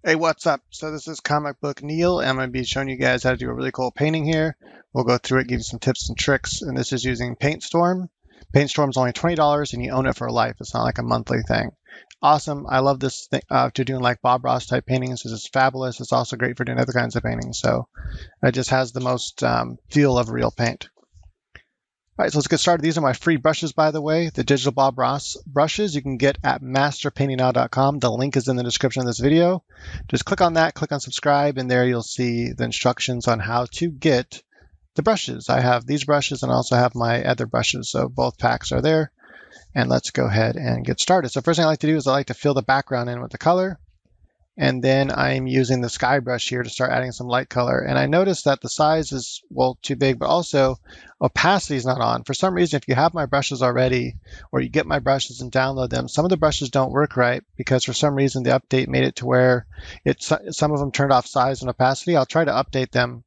Hey, what's up? So this is Comic Book Neil, and I'm going to be showing you guys how to do a really cool painting here. We'll go through it, give you some tips and tricks, and this is using Paintstorm. Paintstorm is only $20, and you own it for life. It's not like a monthly thing. Awesome. I love this thing, to doing like Bob Ross type paintings. It's fabulous. It's also great for doing other kinds of paintings. So it just has the most feel of real paint. All right, so let's get started. These are my free brushes, by the way. The digital Bob Ross brushes you can get at masterpaintingnow.com. The link is in the description of this video. Just click on that, click on subscribe, and there you'll see the instructions on how to get the brushes. I have these brushes and I also have my other brushes, so both packs are there. And let's go ahead and get started. So first thing I like to do is I like to fill the background in with the color. And then I'm using the sky brush here to start adding some light color. And I noticed that the size is, well, too big, but also opacity is not on. For some reason, if you have my brushes already, or you get my brushes and download them, some of the brushes don't work right because for some reason the update made it to where some of them turned off size and opacity. I'll try to update them,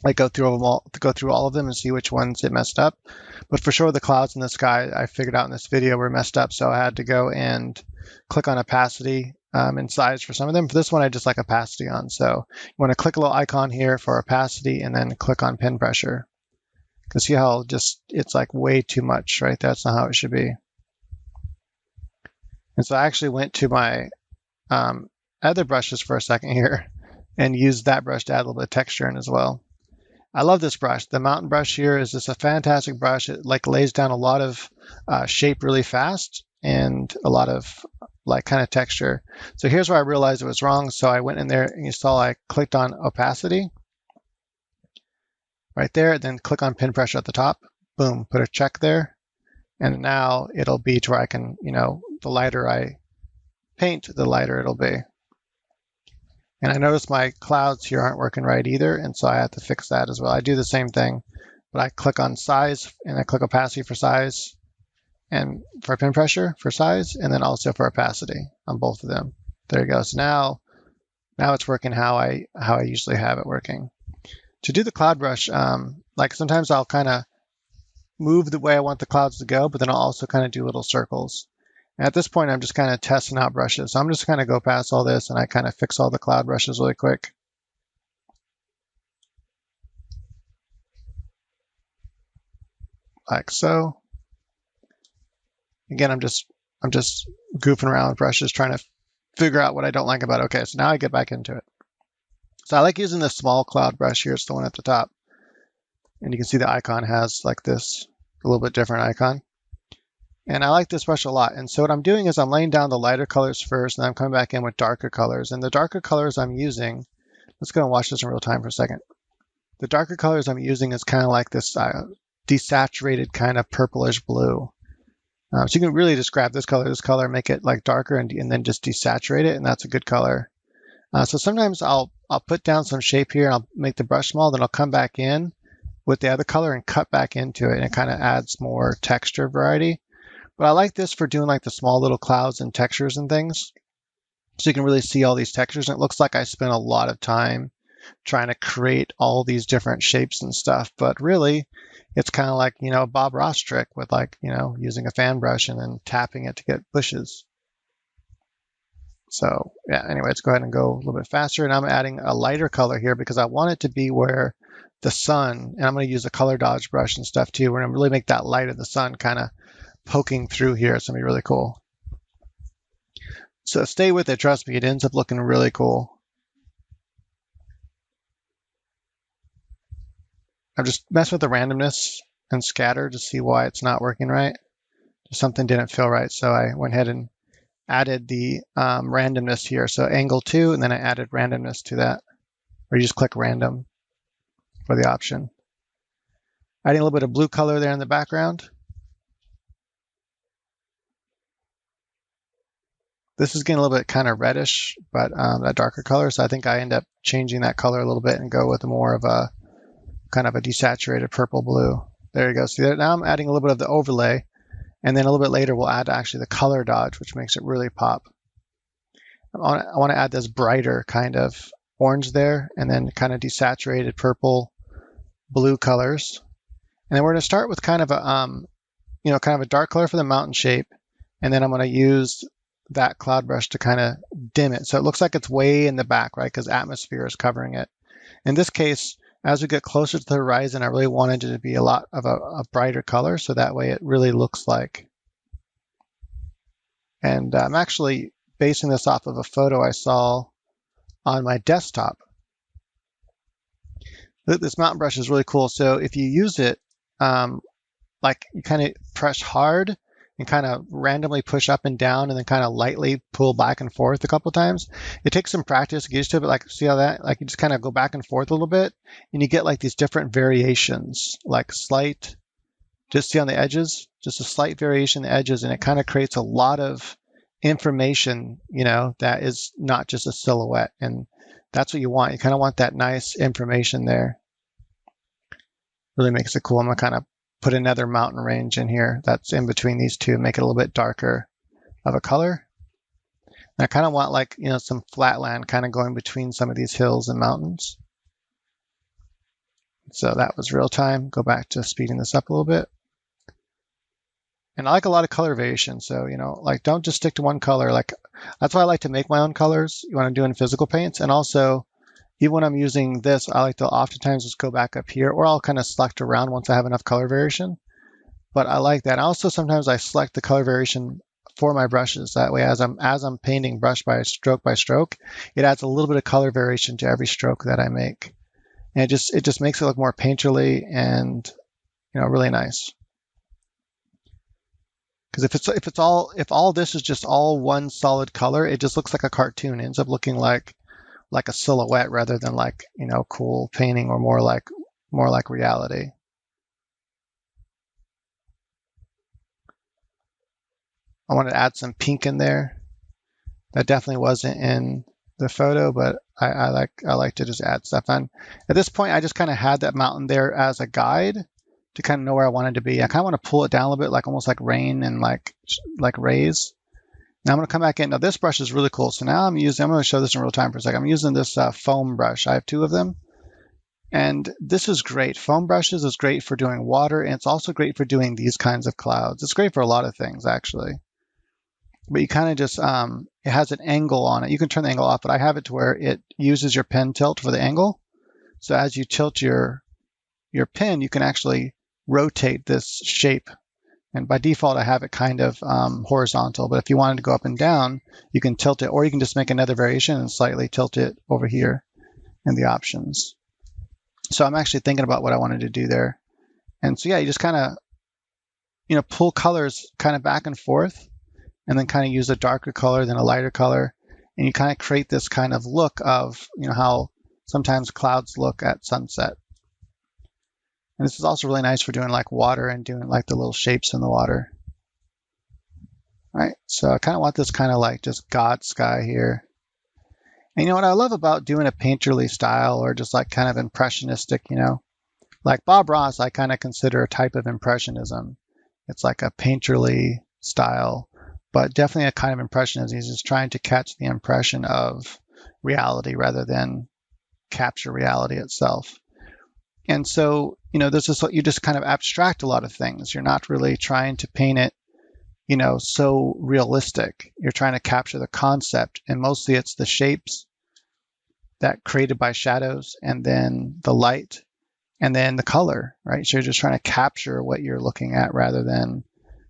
like go through all of them and see which ones it messed up. But for sure, the clouds in the sky I figured out in this video were messed up, so I had to go and click on opacity and size for some of them. For this one, I just like opacity on. So you want to click a little icon here for opacity and then click on pen pressure. You can see how just it's like way too much, right? That's not how it should be. And so I actually went to my other brushes for a second here and used that brush to add a little bit of texture in as well. I love this brush. The mountain brush here is just a fantastic brush. It like lays down a lot of shape really fast and a lot of like kind of texture. So here's where I realized it was wrong. So I went in there and you saw I clicked on opacity right there, then click on pen pressure at the top. Boom, put a check there. And now it'll be to where I can, the lighter I paint, the lighter it'll be. And I notice my clouds here aren't working right either, and so I have to fix that as well. I do the same thing, but I click on size and I click opacity for size and for pen pressure for size, and then also for opacity on both of them. There you go. So now it's working how I usually have it working. To do the cloud brush, like sometimes I'll kind of move the way I want the clouds to go, but then I'll also kind of do little circles. And at this point, I'm just kind of testing out brushes. So I'm just kind of go past all this and I kind of fix all the cloud brushes really quick. Like so. Again, I'm just goofing around with brushes, trying to figure out what I don't like about it. Okay, so now I get back into it. So I like using this small cloud brush here. It's the one at the top. And you can see the icon has like this, a little bit different icon. And I like this brush a lot. And so what I'm doing is I'm laying down the lighter colors first, and I'm coming back in with darker colors. And the darker colors I'm using, let's go and watch this in real time for a second. The darker colors I'm using is kind of like this desaturated kind of purplish blue. So you can really just grab this color, make it like darker, and then just desaturate it, and that's a good color. So sometimes I'll put down some shape here, and I'll make the brush small, then I'll come back in with the other color and cut back into it, and it kind of adds more texture variety. But I like this for doing like the small little clouds and textures and things. So you can really see all these textures, and it looks like I spent a lot of time trying to create all these different shapes and stuff, but really it's kind of like, a Bob Ross trick with like, using a fan brush and then tapping it to get bushes. So yeah, anyway, let's go ahead and go a little bit faster. And I'm adding a lighter color here because I want it to be where the sun, and I'm going to use a color dodge brush and stuff too. We're going to really make that light of the sun kind of poking through here. It's going to be really cool. So stay with it. Trust me, it ends up looking really cool. I'm just messing with the randomness and scatter to see why it's not working right. Something didn't feel right, so I went ahead and added the randomness here. So angle 2, and then I added randomness to that. Or you just click random for the option. Adding a little bit of blue color there in the background. This is getting a little bit kind of reddish, but that darker color. So I think I end up changing that color a little bit and go with more of a kind of a desaturated purple blue. There you go. See that? Now I'm adding a little bit of the overlay, and then a little bit later we'll add actually the color dodge, which makes it really pop. I want to add this brighter kind of orange there, and then kind of desaturated purple, blue colors. And then we're going to start with kind of a, kind of a dark color for the mountain shape, and then I'm going to use that cloud brush to kind of dim it. So it looks like it's way in the back, right? Because atmosphere is covering it. In this case, as we get closer to the horizon, I really wanted it to be a lot of a brighter color, so that way it really looks like. And I'm actually basing this off of a photo I saw on my desktop. This mountain brush is really cool. So if you use it, like you kind of press hard and kind of randomly push up and down and then kind of lightly pull back and forth a couple times. It takes some practice to get used to it, but like see how that, like you just kind of go back and forth a little bit and you get like these different variations, like slight, just see on the edges, just a slight variation in the edges, and it kind of creates a lot of information, you know, that is not just a silhouette. And that's what you want. You kind of want that nice information there. Really makes it cool. I'm gonna kind of put another mountain range in here that's in between these two, make it a little bit darker of a color. And I kind of want like, you know, some flatland kind of going between some of these hills and mountains. So that was real time. Go back to speeding this up a little bit. And I like a lot of color variation. So, you know, like don't just stick to one color. Like that's why I like to make my own colors when I'm doing physical paints. And also, even when I'm using this, I like to oftentimes just go back up here, or I'll kind of select around once I have enough color variation. But I like that. Also, sometimes I select the color variation for my brushes. That way, as I'm painting brush by stroke, it adds a little bit of color variation to every stroke that I make. And it just makes it look more painterly and, you know, really nice. Because if all this is just all one solid color, it just looks like a cartoon. It ends up looking like a silhouette rather than like, you know, cool painting, or more like reality. I wanted to add some pink in there. That definitely wasn't in the photo, but I like to just add stuff on. At this point, I just kind of had that mountain there as a guide to kind of know where I wanted to be. I kind of want to pull it down a little bit, like almost like rain and like rays. Now I'm going to come back in. Now this brush is really cool. So now I'm going to show this in real time for a second. I'm using this foam brush. I have two of them. And this is great. Foam brushes is great for doing water, and it's also great for doing these kinds of clouds. It's great for a lot of things, actually. But you kind of just, it has an angle on it. You can turn the angle off, but I have it to where it uses your pen tilt for the angle. So as you tilt your pen, you can actually rotate this shape. And by default, I have it kind of horizontal. But if you wanted to go up and down, you can tilt it, or you can just make another variation and slightly tilt it over here in the options. So I'm actually thinking about what I wanted to do there. And so, yeah, you just kind of, you know, pull colors kind of back and forth, and then kind of use a darker color than a lighter color. And you kind of create this kind of look of, you know, how sometimes clouds look at sunset. And this is also really nice for doing like water and doing like the little shapes in the water. All right, so I kind of want this kind of like just God sky here. And you know what I love about doing a painterly style, or just like kind of impressionistic, you know, like Bob Ross, I kind of consider a type of impressionism. It's like a painterly style, but definitely a kind of impressionism. He's just trying to catch the impression of reality rather than capture reality itself. And so, you know, this is what you just kind of abstract a lot of things. You're not really trying to paint it, you know, so realistic. You're trying to capture the concept, and mostly it's the shapes that created by shadows, and then the light, and then the color, right? So you're just trying to capture what you're looking at rather than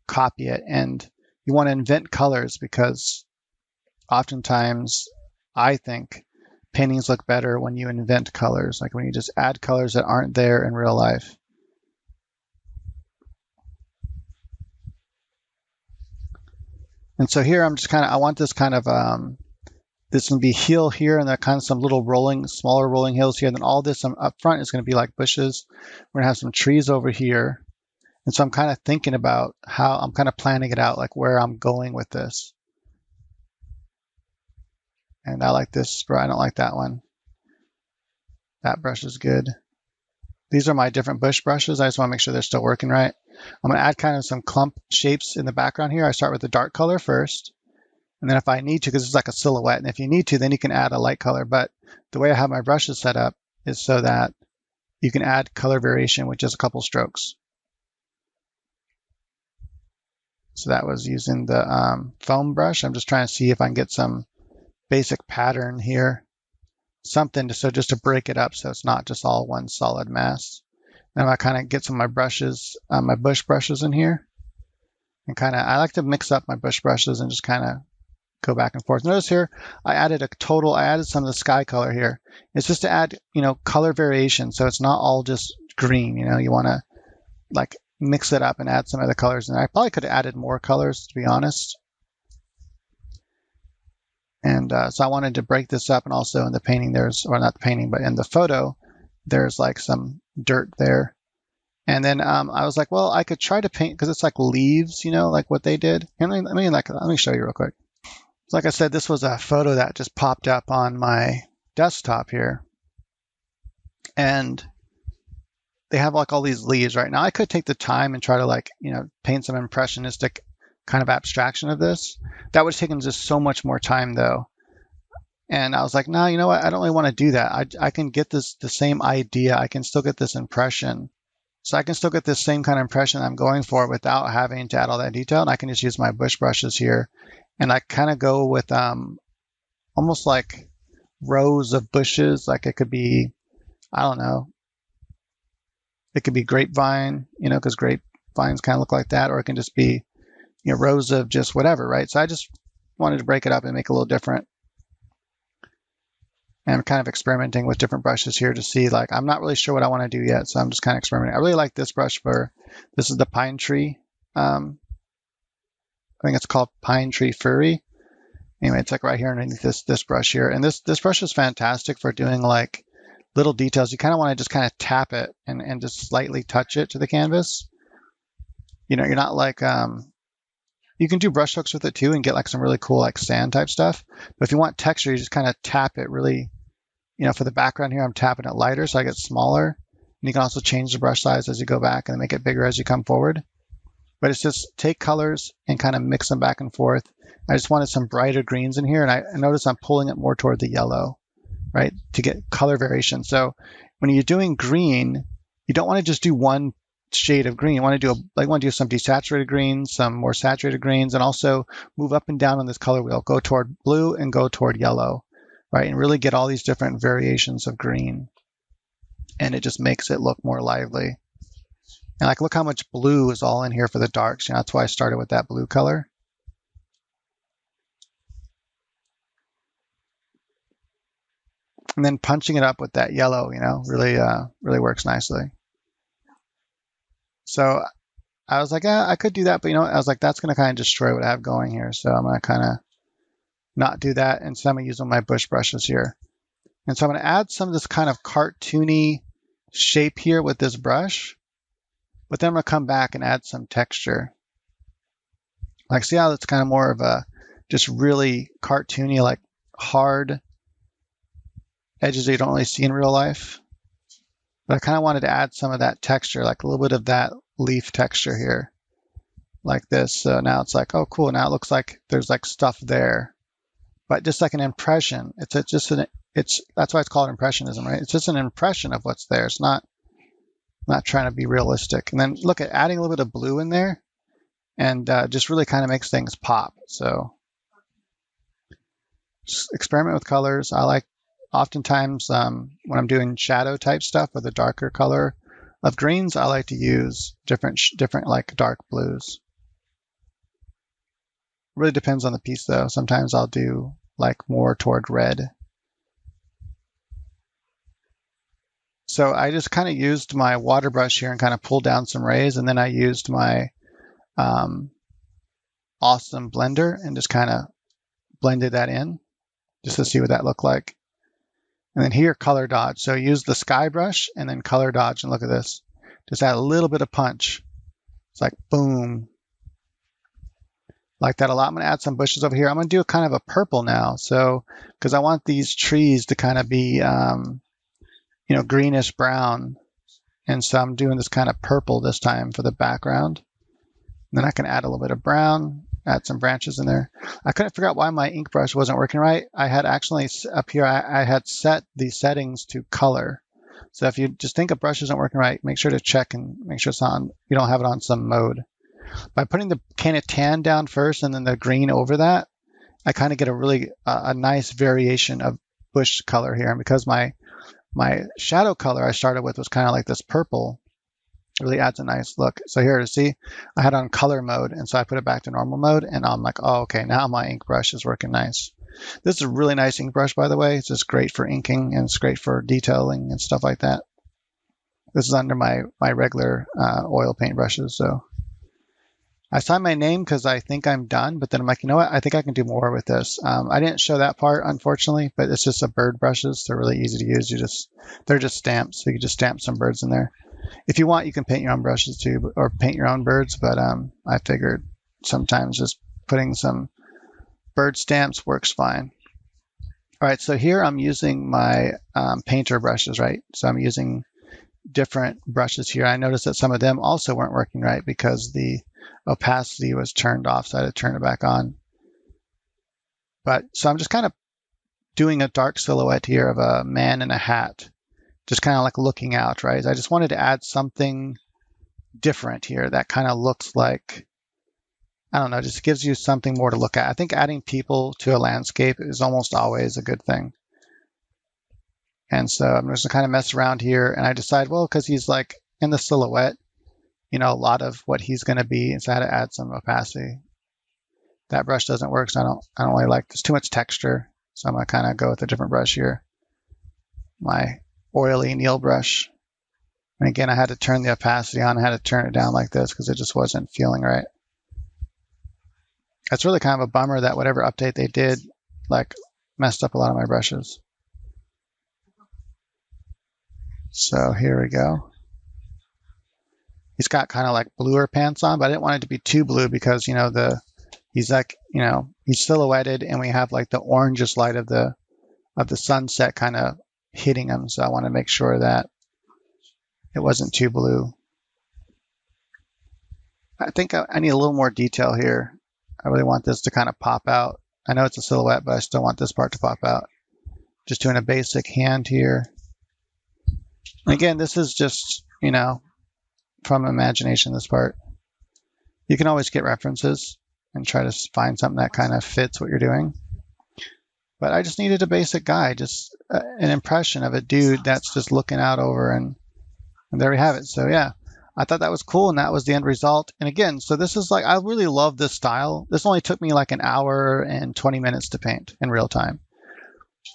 copy it. And you want to invent colors, because oftentimes I think paintings look better when you invent colors, like when you just add colors that aren't there in real life. And so here I'm just kind of, I want this kind of, this can be hill here, and there are kind of some little smaller rolling hills here. And then all this up front is going to be like bushes. We're going to have some trees over here. And so I'm kind of thinking about how I'm kind of planning it out, like where I'm going with this. And I like this brush. I don't like that one. That brush is good. These are my different bush brushes. I just want to make sure they're still working right. I'm going to add kind of some clump shapes in the background here. I start with the dark color first. And then if I need to, because it's like a silhouette, and if you need to, then you can add a light color. But the way I have my brushes set up is so that you can add color variation with just a couple strokes. So that was using the foam brush. I'm just trying to see if I can get some basic pattern here. Something just to break it up so it's not just all one solid mass. And I kind of get some of my brushes, my bush brushes in here. And I like to mix up my bush brushes and just kind of go back and forth. Notice here, I added some of the sky color here. It's just to add, color variation. So it's not all just green, you want to like mix it up and add some other colors. And I probably could have added more colors, to be honest. And so I wanted to break this up. And also in the painting, or not the painting, but in the photo, there's like some dirt there. And then I was like, well, I could try to paint, because it's like leaves, like what they did. And let me show you real quick. So like I said, this was a photo that just popped up on my desktop here. And they have like all these leaves right now. I could take the time and try to paint some impressionistic kind of abstraction of this. That would have taken just so much more time though. And I was like, no, you know what? I don't really want to do that. I can get the same idea. I can still get this impression. So I can still get this same kind of impression I'm going for without having to add all that detail. And I can just use my bush brushes here. And I kind of go with almost like rows of bushes. Like it could be, I don't know. It could be grapevine, because grapevines kind of look like that. Or it can just be, rows of just whatever, right? So I just wanted to break it up and make it a little different. And I'm kind of experimenting with different brushes here to see, I'm not really sure what I want to do yet. So I'm just kind of experimenting. I really like this brush this is the pine tree. I think it's called Pine Tree Furry. Anyway, it's like right here underneath this brush here. And this brush is fantastic for doing like little details. You kind of want to just kind of tap it and just slightly touch it to the canvas. You're not like, you can do brush strokes with it too and get like some really cool like sand type stuff. But if you want texture, you just kind of tap it really, for the background here, I'm tapping it lighter so I get smaller. And you can also change the brush size as you go back and make it bigger as you come forward. But it's just take colors and kind of mix them back and forth. I just wanted some brighter greens in here. And I notice I'm pulling it more toward the yellow, right, to get color variation. So when you're doing green, you don't want to just do one shade of green. You want to do some desaturated greens, some more saturated greens, and also move up and down on this color wheel. Go toward blue and go toward yellow, right, and really get all these different variations of green. And it just makes it look more lively. And look how much blue is all in here for the darks. That's why I started with that blue color. And then punching it up with that yellow, really works nicely. So I was like, I could do that, but I was like, that's going to kind of destroy what I have going here. So I'm going to kind of not do that. And so I'm going to use one of my bush brushes here. And so I'm going to add some of this kind of cartoony shape here with this brush. But then I'm going to come back and add some texture. See how it's kind of more of a just really cartoony, like hard edges that you don't really see in real life. But I kind of wanted to add some of that texture, like a little bit of that leaf texture here, like this. So now it's like, oh, cool. Now it looks like there's like stuff there, but just like an impression. That's why it's called impressionism, right? It's just an impression of what's there. It's not trying to be realistic. And then look at adding a little bit of blue in there, and just really kind of makes things pop. So just experiment with colors. I like oftentimes when I'm doing shadow type stuff with a darker color of greens, I like to use different like dark blues. Really depends on the piece though. Sometimes I'll do like more toward red. So I just kind of used my water brush here and kind of pulled down some rays, and then I used my awesome blender and just kind of blended that in just to see what that looked like. And then here, color dodge. So use the sky brush and then color dodge, and look at this. Just add a little bit of punch. It's like boom. Like that a lot. I'm going to add some bushes over here. I'm going to do kind of a purple now. So because I want these trees to kind of be greenish brown. And so I'm doing this kind of purple this time for the background. And then I can add a little bit of brown, add some branches in there. I couldn't figure out why my ink brush wasn't working right. I had actually up here, I had set the settings to color. So if you just think a brush isn't working right, make sure to check and make sure it's on, you don't have it on some mode. By putting the can of tan down first and then the green over that, I kind of get a really a nice variation of bush color here. And because my shadow color I started with was kind of like this purple, it really adds a nice look. So here, see, I had on color mode, and so I put it back to normal mode, and I'm like, oh, okay, now my ink brush is working nice. This is a really nice ink brush, by the way. It's just great for inking, and it's great for detailing and stuff like that. This is under my regular oil paint brushes. So I signed my name because I think I'm done, but then I'm like, you know what? I think I can do more with this. I didn't show that part, unfortunately, but it's just a bird brushes. They're really easy to use. They're just stamps, so you can just stamp some birds in there. If you want, you can paint your own brushes too, or paint your own birds, but I figured sometimes just putting some bird stamps works fine. All right, so here I'm using my painter brushes, right? So I'm using different brushes here. I noticed that some of them also weren't working right because the opacity was turned off, so I had to turn it back on. But so I'm just kind of doing a dark silhouette here of a man in a hat, just kind of like looking out, right? I just wanted to add something different here that kind of looks like, I don't know, just gives you something more to look at. I think adding people to a landscape is almost always a good thing. And so I'm just gonna kind of mess around here, and I decide, well, because he's like in the silhouette, you know, a lot of what he's gonna be, and so I had to add some opacity. That brush doesn't work, so I don't really like, there's too much texture. So I'm gonna kind of go with a different brush here. My oily Neil brush. And again, I had to turn the opacity on. I had to turn it down like this because it just wasn't feeling right. It's really kind of a bummer that whatever update they did, like, messed up a lot of my brushes. So here we go. He's got kind of like bluer pants on, but I didn't want it to be too blue because, you know, he's like, you know, he's silhouetted, and we have like the orangest light of the sunset kind of hitting him. So I want to make sure that it wasn't too blue. I think I need a little more detail here. I really want this to kind of pop out. I know it's a silhouette, but I still want this part to pop out. Just doing a basic hand here. And again, this is just, you know, from imagination, this part. You can always get references and try to find something that kind of fits what you're doing. But I just needed a basic guy, just an impression of a dude that's just looking out over, and there we have it. So yeah, I thought that was cool, and that was the end result. And again, so this is like, I really love this style. This only took me like an hour and 20 minutes to paint in real time.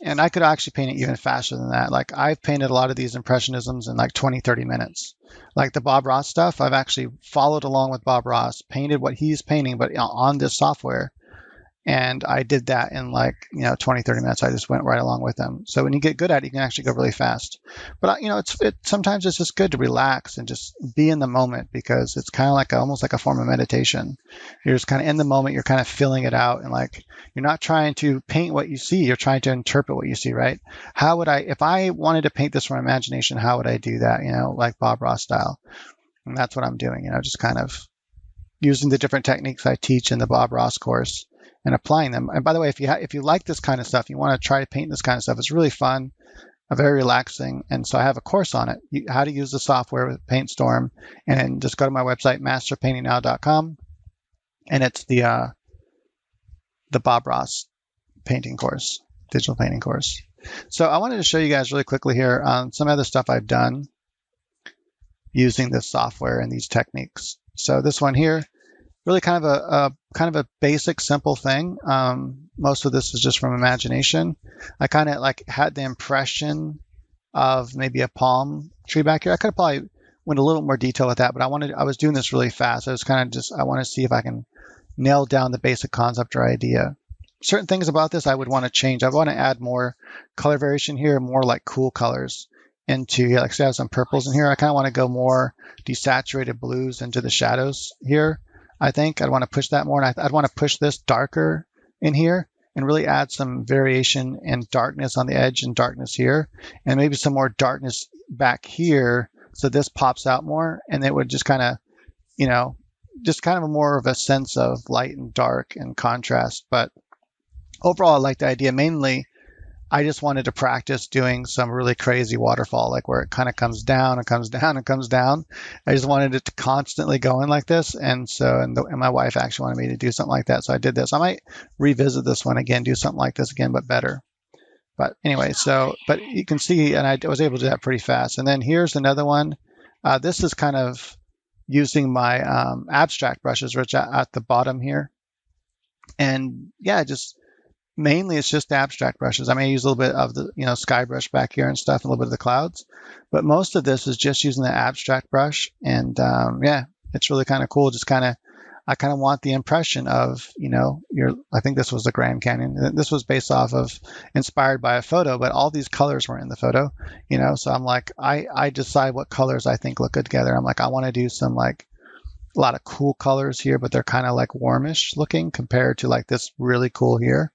And I could actually paint it even faster than that. Like, I've painted a lot of these impressionisms in like 20, 30 minutes. Like the Bob Ross stuff, I've actually followed along with Bob Ross, painted what he's painting, but on this software. And I did that in like, 20, 30 minutes. I just went right along with them. So when you get good at it, you can actually go really fast. But, sometimes it's just good to relax and just be in the moment, because it's kind of like almost like a form of meditation. You're just kind of in the moment. You're kind of feeling it out. And like, you're not trying to paint what you see. You're trying to interpret what you see, right? How would if I wanted to paint this from imagination, how would I do that? Like Bob Ross style. And that's what I'm doing, just kind of using the different techniques I teach in the Bob Ross course and applying them. And by the way, if you like this kind of stuff, you want to try to paint this kind of stuff, it's really fun, very relaxing. And so I have a course on it, how to use the software with Paintstorm. And then just go to my website, masterpaintingnow.com, and it's the Bob Ross painting course, digital painting course. So I wanted to show you guys really quickly here some other stuff I've done using this software and these techniques. So this one here, really kind of a basic, simple thing. Most of this is just from imagination. I kind of like had the impression of maybe a palm tree back here. I could have probably went a little more detail with that, but I was doing this really fast. I was kind of I want to see if I can nail down the basic concept or idea. Certain things about this I would want to change. I want to add more color variation here, more like cool colors into here. Like, say I have some purples in here. I kind of want to go more desaturated blues into the shadows here. I think I'd want to push that more, and I'd want to push this darker in here and really add some variation and darkness on the edge and darkness here, and maybe some more darkness back here, so this pops out more, and it would just kind of, just kind of more of a sense of light and dark and contrast. But overall, I like the idea. Mainly, I just wanted to practice doing some really crazy waterfall, like where it kind of comes down and comes down and comes down. I just wanted it to constantly go in like this. And so, and my wife actually wanted me to do something like that. So I did this. I might revisit this one again, do something like this again, but better. But anyway, so, but you can see, and I was able to do that pretty fast. And then here's another one. This is kind of using my abstract brushes, which are at the bottom here. And yeah, just mainly it's just abstract brushes. I may use a little bit of the sky brush back here and stuff, a little bit of the clouds, but most of this is just using the abstract brush. And yeah, it's really kind of cool. Just kind of, I kind of want the impression of I think this was the Grand Canyon. This was based off of, inspired by a photo, but all these colors weren't in the photo. So I'm like, I decide what colors I think look good together. I'm like, I want to do some like a lot of cool colors here, but they're kind of like warmish looking compared to like this really cool here.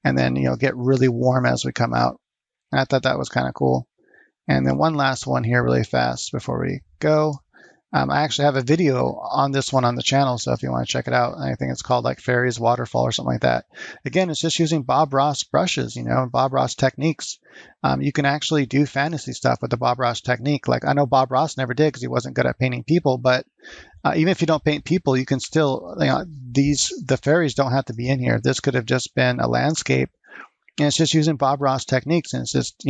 And then, get really warm as we come out. And I thought that was kind of cool. And then one last one here really fast before we go. I actually have a video on this one on the channel, so if you want to check it out, I think it's called like Fairies Waterfall or something like that. Again, it's just using Bob Ross brushes, Bob Ross techniques. You can actually do fantasy stuff with the Bob Ross technique. Like I know Bob Ross never did because he wasn't good at painting people, but even if you don't paint people, you can still, the fairies don't have to be in here. This could have just been a landscape, and it's just using Bob Ross techniques, and it's just,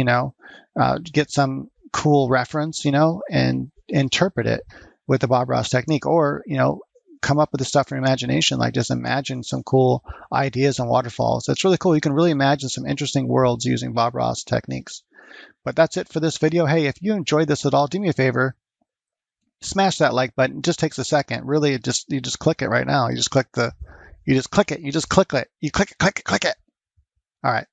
get some cool reference, and interpret it with the Bob Ross technique, or, come up with the stuff from imagination, like just imagine some cool ideas on waterfalls. It's really cool. You can really imagine some interesting worlds using Bob Ross techniques. But that's it for this video. Hey, if you enjoyed this at all, do me a favor, smash that like button. It just takes a second. Really, you just click it right now. You just click it. You click it. All right.